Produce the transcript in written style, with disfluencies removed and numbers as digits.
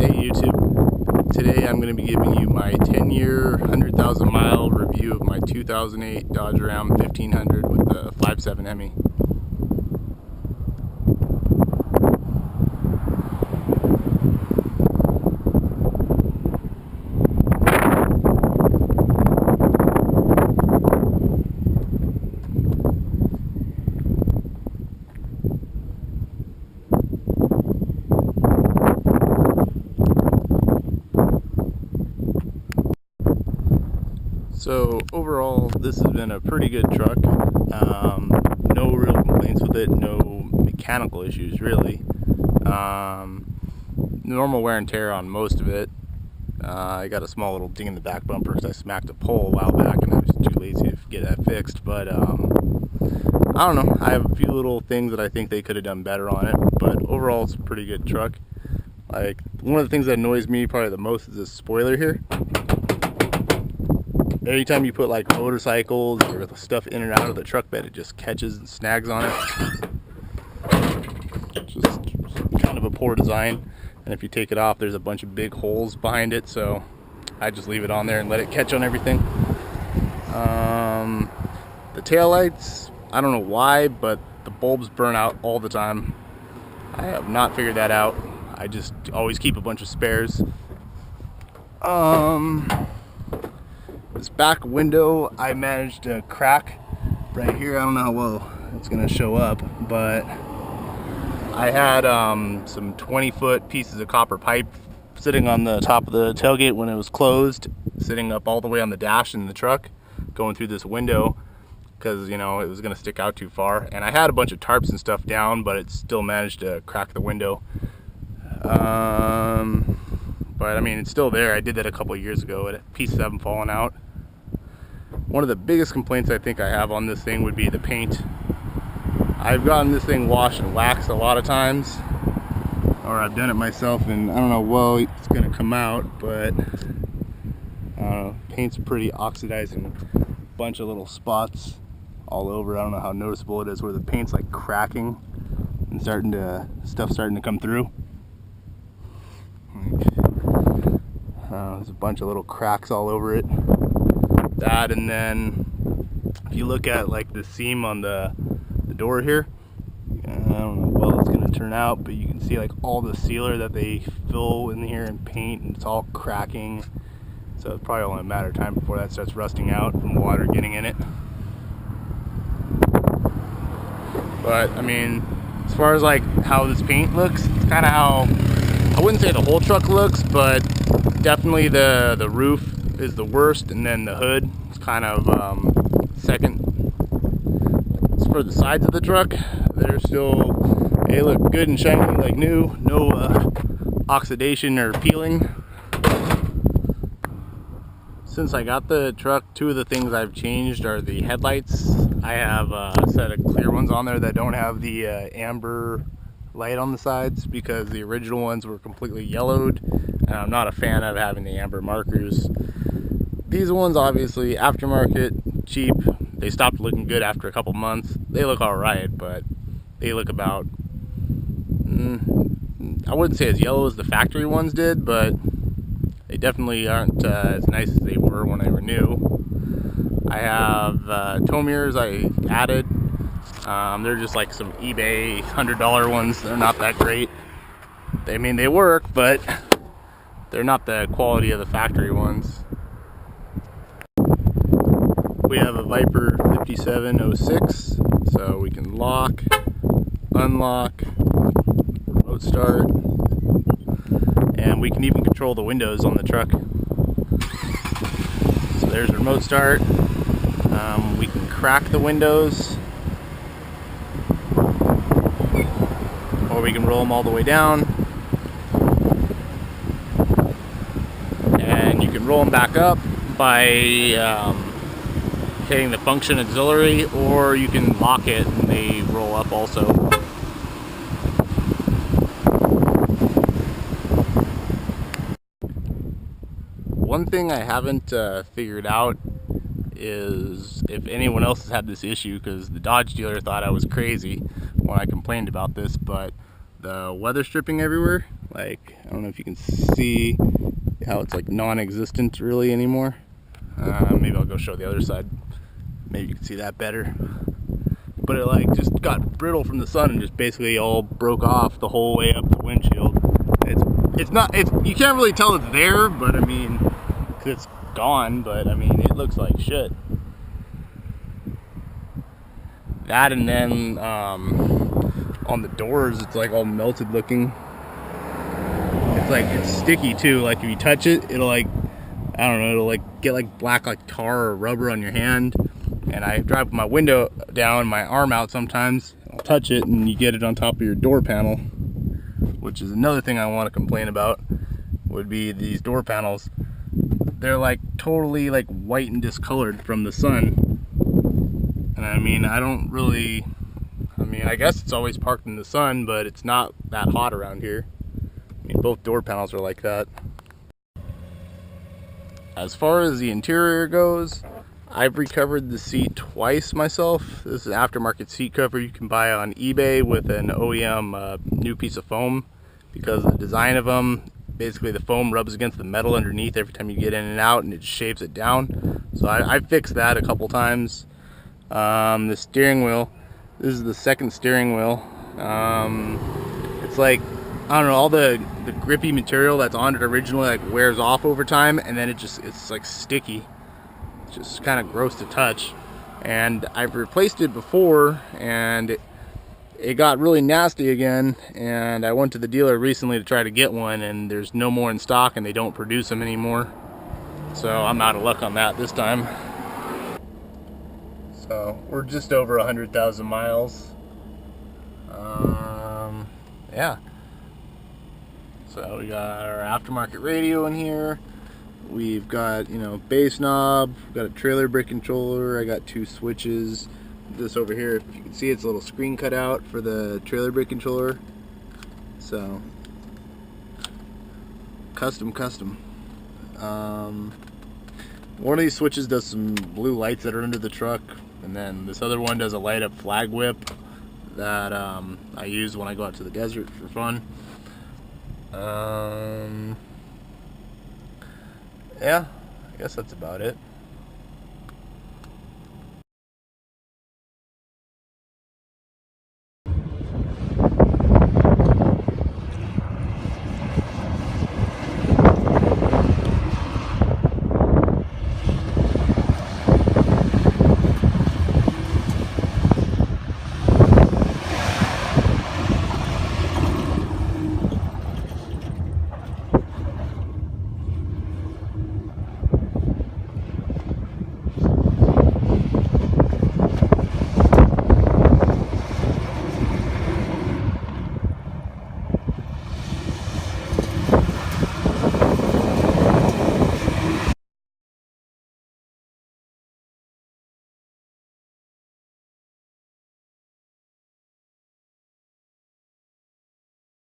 Hey YouTube, today I'm going to be giving you my 10-year, 100,000 mile review of my 2008 Dodge Ram 1500 with the 5.7 Hemi. So overall, this has been a pretty good truck. No real complaints with it, no mechanical issues really. Normal wear and tear on most of it. I got a small little ding in the back bumper because I smacked a pole a while back and I was too lazy to get that fixed. But I don't know, I have a few little things that I think they could have done better on it, but overall it's a pretty good truck. Like, one of the things that annoys me probably the most is this spoiler here. Anytime you put like motorcycles or stuff in and out of the truck bed, it just catches and snags on it. It's just kind of a poor design. And if you take it off, there's a bunch of big holes behind it, so I just leave it on there and let it catch on everything. The taillights, I don't know why, but the bulbs burn out all the time. I have not figured that out. I just always keep a bunch of spares. This back window I managed to crack right here. I don't know how well it's gonna show up, but I had some 20-foot pieces of copper pipe sitting on the top of the tailgate when it was closed, sitting up all the way on the dash in the truck, going through this window because, you know, it was gonna stick out too far. And I had a bunch of tarps and stuff down, but it still managed to crack the window. But I mean, it's still there. I did that a couple of years ago, and pieces haven't fallen out. One of the biggest complaints I think I have on this thing would be the paint. I've gotten this thing washed and waxed a lot of times, or I've done it myself, and I don't know, well, it's gonna come out, but I don't know, paint's pretty oxidizing, a bunch of little spots all over. I don't know how noticeable it is where the paint's like cracking and stuff starting to come through. There's a bunch of little cracks all over it. That, and then if you look at like the seam on the door here, I don't know how well it's going to turn out, but you can see like all the sealer that they fill in here and paint, and it's all cracking. So it's probably only a matter of time before that starts rusting out from water getting in it. But I mean, as far as like how this paint looks, it's kind of how, I wouldn't say the whole truck looks, but definitely the roof is the worst, and then the hood is kind of second. As for the sides of the truck, they're still, they look good and shiny like new, no oxidation or peeling. Since I got the truck, two of the things I've changed are the headlights. I have a set of clear ones on there that don't have the amber light on the sides, because the original ones were completely yellowed, and I'm not a fan of having the amber markers. These ones, obviously aftermarket, cheap, they stopped looking good after a couple months. They look alright, but they look about, I wouldn't say as yellow as the factory ones did, but they definitely aren't as nice as they were when they were new. I have tow mirrors I added. They're just like some eBay $100 ones. They're not that great. I mean, they work, but they're not the quality of the factory ones. We have a Viper 5706, so we can lock, unlock, remote start, and we can even control the windows on the truck. So there's remote start. We can crack the windows, or we can roll them all the way down, and you can roll them back up by hitting the function auxiliary, or you can lock it and they roll up also. One thing I haven't figured out is if anyone else has had this issue, because the Dodge dealer thought I was crazy when I complained about this, but the weather stripping everywhere, Like, I don't know if you can see how it's like non-existent really anymore. Maybe I'll go show the other side. Maybe you can see that better. But it like just got brittle from the sun and just basically all broke off the whole way up the windshield. It's you can't really tell it's there, but I mean, 'cause it's gone, but I mean, it looks like shit. That, and then on the doors, it's like all melted looking. It's like, it's sticky too. Like if you touch it, it'll like, I don't know, it'll like get like black like tar or rubber on your hand. And I drive with my window down, my arm out sometimes. I'll touch it and you get it on top of your door panel, which is another thing I want to complain about, would be these door panels. They're like totally like white and discolored from the sun. And I mean, I guess it's always parked in the sun, but it's not that hot around here. I mean, both door panels are like that. As far as the interior goes, I've recovered the seat twice myself. This is an aftermarket seat cover you can buy on eBay with an OEM new piece of foam. Because of the design of them, basically the foam rubs against the metal underneath every time you get in and out, and it shaves it down. So I fixed that a couple times. The steering wheel, this is the second steering wheel. It's like, I don't know, all the grippy material that's on it originally like wears off over time, and then it's like sticky. It's just kind of gross to touch. And I've replaced it before, and it got really nasty again, and I went to the dealer recently to try to get one, and there's no more in stock, and they don't produce them anymore. So I'm out of luck on that this time. So we're just over 100,000 miles. Yeah. So we got our aftermarket radio in here. We've got, you know, bass knob. We've got a trailer brake controller. I got 2 switches. This over here, if you can see, it's a little screen cut out for the trailer brake controller. So custom. One of these switches does some blue lights that are under the truck, and then this other one does a light up flag whip that I use when I go out to the desert for fun. Yeah, I guess that's about it.